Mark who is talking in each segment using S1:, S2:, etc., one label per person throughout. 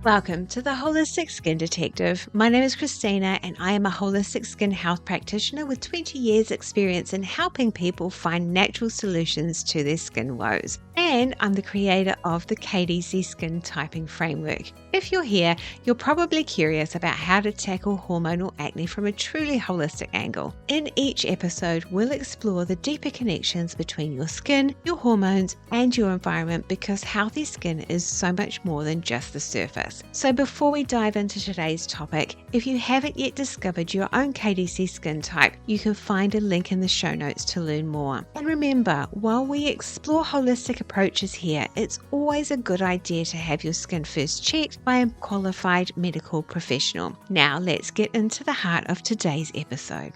S1: Welcome to the Holistic Skin Detective. My name is Christina and I am a holistic skin health practitioner with 20 years experience in helping people find natural solutions to their skin woes. And I'm the creator of the KDC Skin Typing Framework. If you're here, you're probably curious about how to tackle hormonal acne from a truly holistic angle. In each episode, we'll explore the deeper connections between your skin, your hormones, and your environment because healthy skin is so much more than just the surface. So before we dive into today's topic, if you haven't yet discovered your own KDC skin type, you can find a link in the show notes to learn more. And remember, while we explore holistic approaches here, it's always a good idea to have your skin first checked by a qualified medical professional. Now let's get into the heart of today's episode.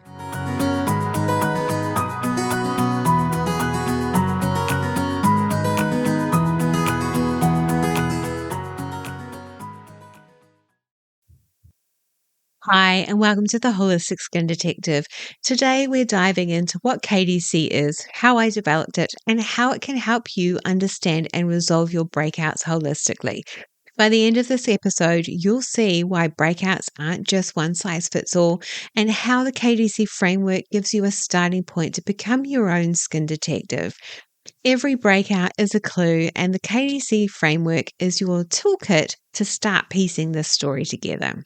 S1: Hi, and welcome to the Holistic Skin Detective. Today, we're diving into what KDC is, how I developed it, and how it can help you understand and resolve your breakouts holistically. By the end of this episode, you'll see why breakouts aren't just one size fits all, and how the KDC framework gives you a starting point to become your own skin detective. Every breakout is a clue, and the KDC framework is your toolkit to start piecing this story together.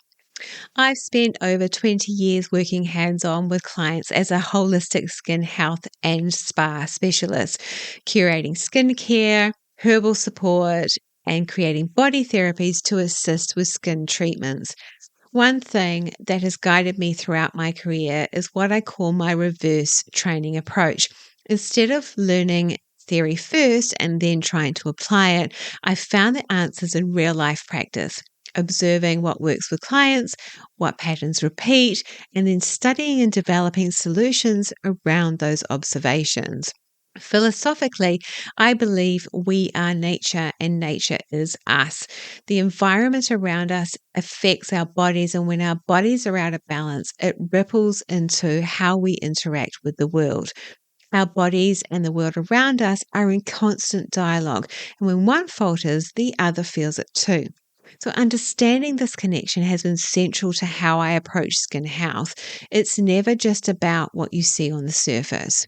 S1: I've spent over 20 years working hands-on with clients as a holistic skin health and spa specialist, curating skincare, herbal support, and creating body therapies to assist with skin treatments. One thing that has guided me throughout my career is what I call my reverse training approach. Instead of learning theory first and then trying to apply it, I found the answers in real life practice. Observing what works with clients, what patterns repeat, and then studying and developing solutions around those observations. Philosophically, I believe we are nature and nature is us. The environment around us affects our bodies, and when our bodies are out of balance, it ripples into how we interact with the world. Our bodies and the world around us are in constant dialogue, and when one falters, the other feels it too. So understanding this connection has been central to how I approach skin health. It's never just about what you see on the surface.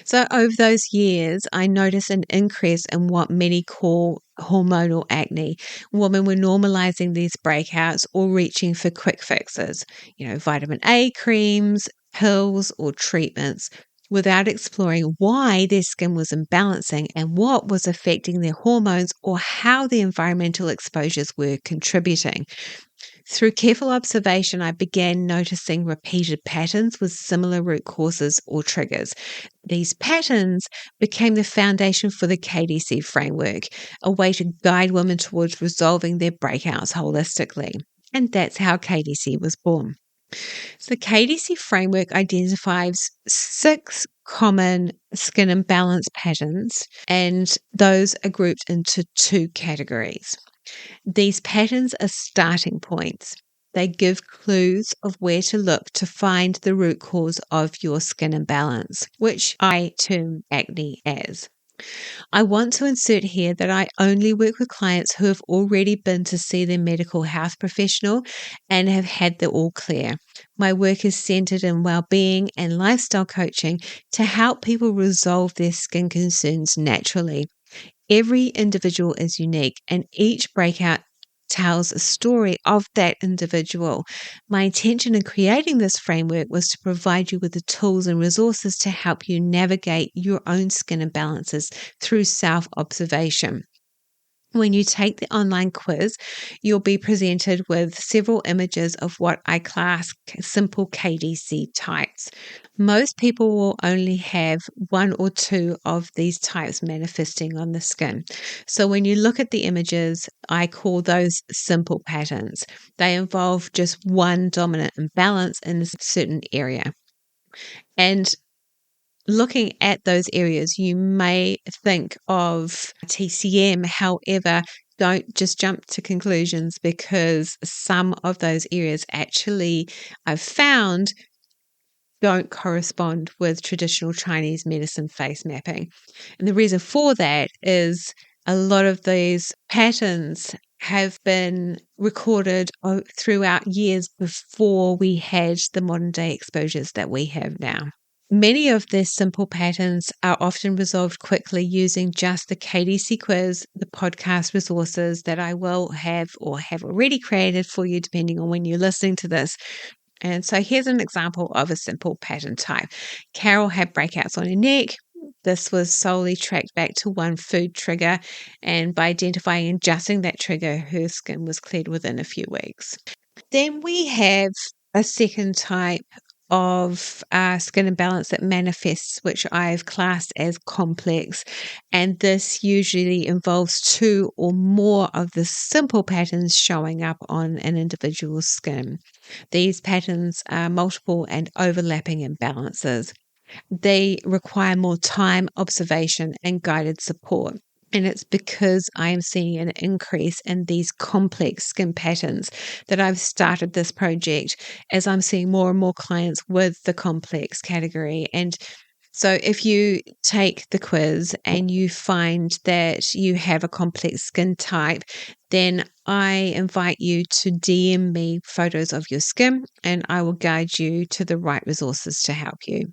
S1: So over those years, I noticed an increase in what many call hormonal acne. Women were normalizing these breakouts or reaching for quick fixes, vitamin A creams, pills, or treatments, without exploring why their skin was imbalancing and what was affecting their hormones or how the environmental exposures were contributing. Through careful observation, I began noticing repeated patterns with similar root causes or triggers. These patterns became the foundation for the KDC framework, a way to guide women towards resolving their breakouts holistically. And that's how KDC was born. So the KDC framework identifies 6 common skin imbalance patterns, and those are grouped into 2 categories. These patterns are starting points. They give clues of where to look to find the root cause of your skin imbalance, which I term acne as. I want to insert here that I only work with clients who have already been to see their medical health professional and have had the all clear. My work is centered in well-being and lifestyle coaching to help people resolve their skin concerns naturally. Every individual is unique, and each breakout tells a story of that individual. My intention in creating this framework was to provide you with the tools and resources to help you navigate your own skin imbalances through self-observation. When you take the online quiz, you'll be presented with several images of what I class simple KDC types. Most people will only have 1 or 2 of these types manifesting on the skin. So when you look at the images, I call those simple patterns. They involve just one dominant imbalance in a certain area. And looking at those areas, you may think of TCM. However, don't just jump to conclusions because some of those areas actually I've found don't correspond with traditional Chinese medicine face mapping. And the reason for that is a lot of these patterns have been recorded throughout years before we had the modern day exposures that we have now. Many of their simple patterns are often resolved quickly using just the KDC quiz, the podcast resources that I will have or have already created for you, depending on when you're listening to this. And so here's an example of a simple pattern type. Carol had breakouts on her neck. This was solely tracked back to one food trigger, and by identifying and adjusting that trigger, her skin was cleared within a few weeks. Then we have a second type of skin imbalance that manifests, which I've classed as complex. And this usually involves two or more of the simple patterns showing up on an individual's skin. These patterns are multiple and overlapping imbalances. They require more time, observation, and guided support. And it's because I am seeing an increase in these complex skin patterns that I've started this project, as I'm seeing more and more clients with the complex category. And so if you take the quiz and you find that you have a complex skin type, then I invite you to DM me photos of your skin, and I will guide you to the right resources to help you.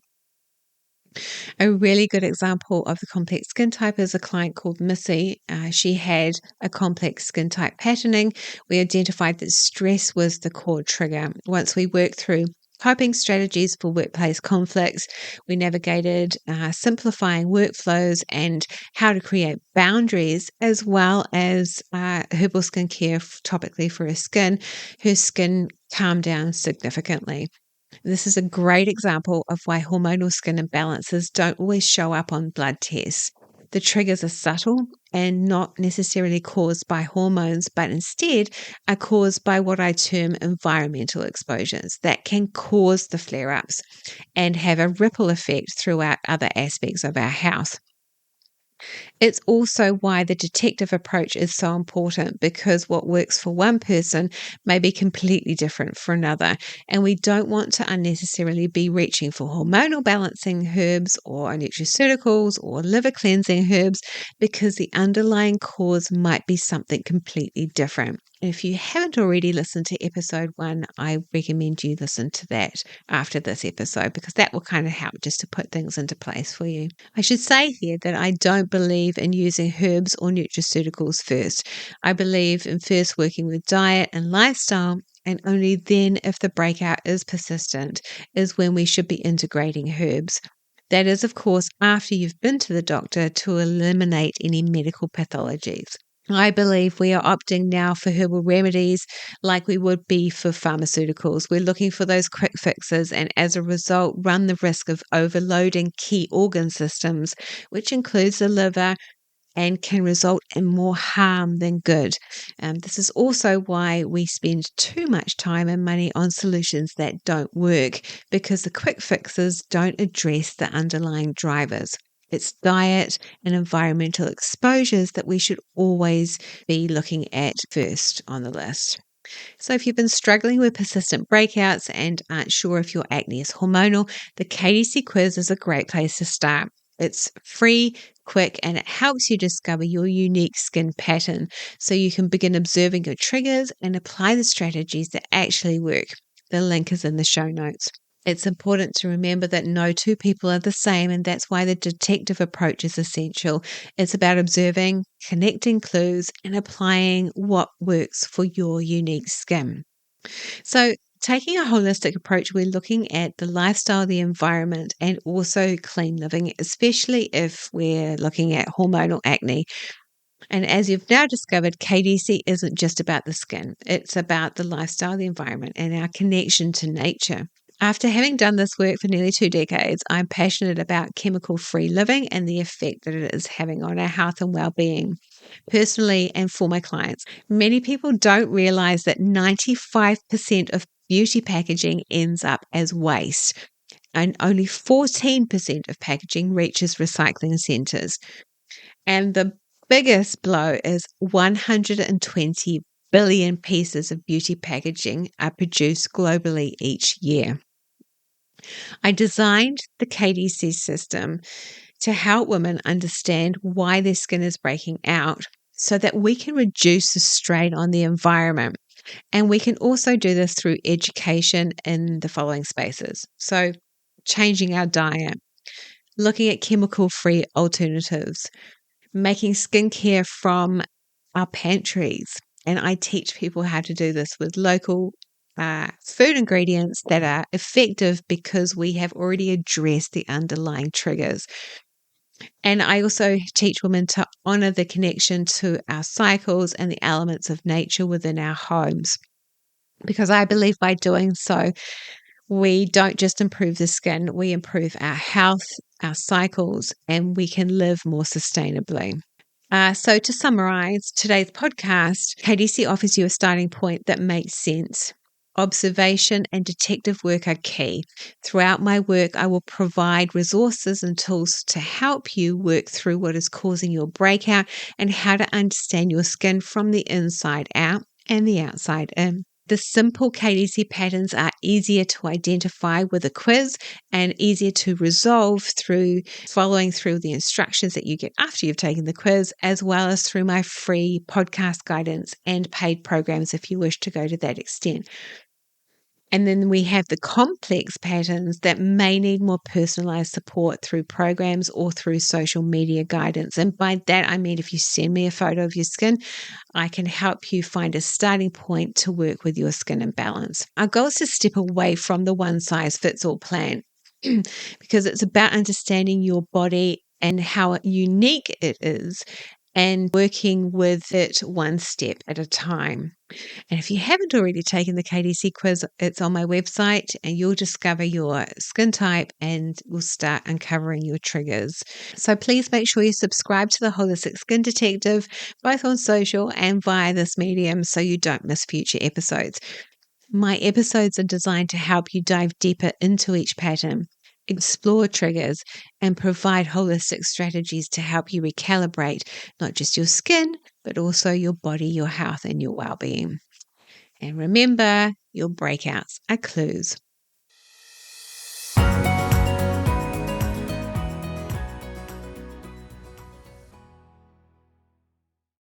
S1: A really good example of the complex skin type is a client called Missy. She had a complex skin type patterning. We identified that stress was the core trigger. Once we worked through coping strategies for workplace conflicts, we navigated simplifying workflows and how to create boundaries, as well as herbal skincare topically for her skin calmed down significantly. This is a great example of why hormonal skin imbalances don't always show up on blood tests. The triggers are subtle and not necessarily caused by hormones, but instead are caused by what I term environmental exposures that can cause the flare ups and have a ripple effect throughout other aspects of our health. It's also why the detective approach is so important, because what works for one person may be completely different for another. And we don't want to unnecessarily be reaching for hormonal balancing herbs or nutraceuticals or liver cleansing herbs, because the underlying cause might be something completely different. And if you haven't already listened to episode 1, I recommend you listen to that after this episode, because that will kind of help just to put things into place for you. I should say here that I don't believe in using herbs or nutraceuticals first. I believe in first working with diet and lifestyle, and only then, if the breakout is persistent, is when we should be integrating herbs. That is, of course, after you've been to the doctor to eliminate any medical pathologies. I believe we are opting now for herbal remedies like we would be for pharmaceuticals. We're looking for those quick fixes, and as a result, run the risk of overloading key organ systems, which includes the liver, and can result in more harm than good. This is also why we spend too much time and money on solutions that don't work, because the quick fixes don't address the underlying drivers. It's diet and environmental exposures that we should always be looking at first on the list. So if you've been struggling with persistent breakouts and aren't sure if your acne is hormonal, the KDC quiz is a great place to start. It's free, quick, and it helps you discover your unique skin pattern so you can begin observing your triggers and apply the strategies that actually work. The link is in the show notes. It's important to remember that no two people are the same, and that's why the detective approach is essential. It's about observing, connecting clues, and applying what works for your unique skin. So, taking a holistic approach, we're looking at the lifestyle, the environment, and also clean living, especially if we're looking at hormonal acne. And as you've now discovered, KDC isn't just about the skin. It's about the lifestyle, the environment, and our connection to nature. After having done this work for nearly 2 decades, I'm passionate about chemical-free living and the effect that it is having on our health and well-being, personally and for my clients. Many people don't realize that 95% of beauty packaging ends up as waste, and only 14% of packaging reaches recycling centers. And the biggest blow is 120 billion pieces of beauty packaging are produced globally each year. I designed the KDC system to help women understand why their skin is breaking out, so that we can reduce the strain on the environment. And we can also do this through education in the following spaces. So, changing our diet, looking at chemical-free alternatives, making skincare from our pantries. And I teach people how to do this with local food ingredients that are effective because we have already addressed the underlying triggers. And I also teach women to honor the connection to our cycles and the elements of nature within our homes. Because I believe by doing so, we don't just improve the skin, we improve our health, our cycles, and we can live more sustainably. So to summarize today's podcast, KDC offers you a starting point that makes sense. Observation and detective work are key. Throughout my work, I will provide resources and tools to help you work through what is causing your breakout and how to understand your skin from the inside out and the outside in. The simple KDC patterns are easier to identify with a quiz and easier to resolve through following through the instructions that you get after you've taken the quiz, as well as through my free podcast guidance and paid programs if you wish to go to that extent. And then we have the complex patterns that may need more personalized support through programs or through social media guidance. And by that, I mean, if you send me a photo of your skin, I can help you find a starting point to work with your skin imbalance. Our goal is to step away from the one size fits all plan because it's about understanding your body and how unique it is and working with it one step at a time. And if you haven't already taken the KDC quiz, it's on my website and you'll discover your skin type and we'll start uncovering your triggers. So please make sure you subscribe to the Holistic Skin Detective, both on social and via this medium so you don't miss future episodes. My episodes are designed to help you dive deeper into each pattern, explore triggers, and provide holistic strategies to help you recalibrate not just your skin, but also your body, your health, and your well-being. And remember, your breakouts are clues.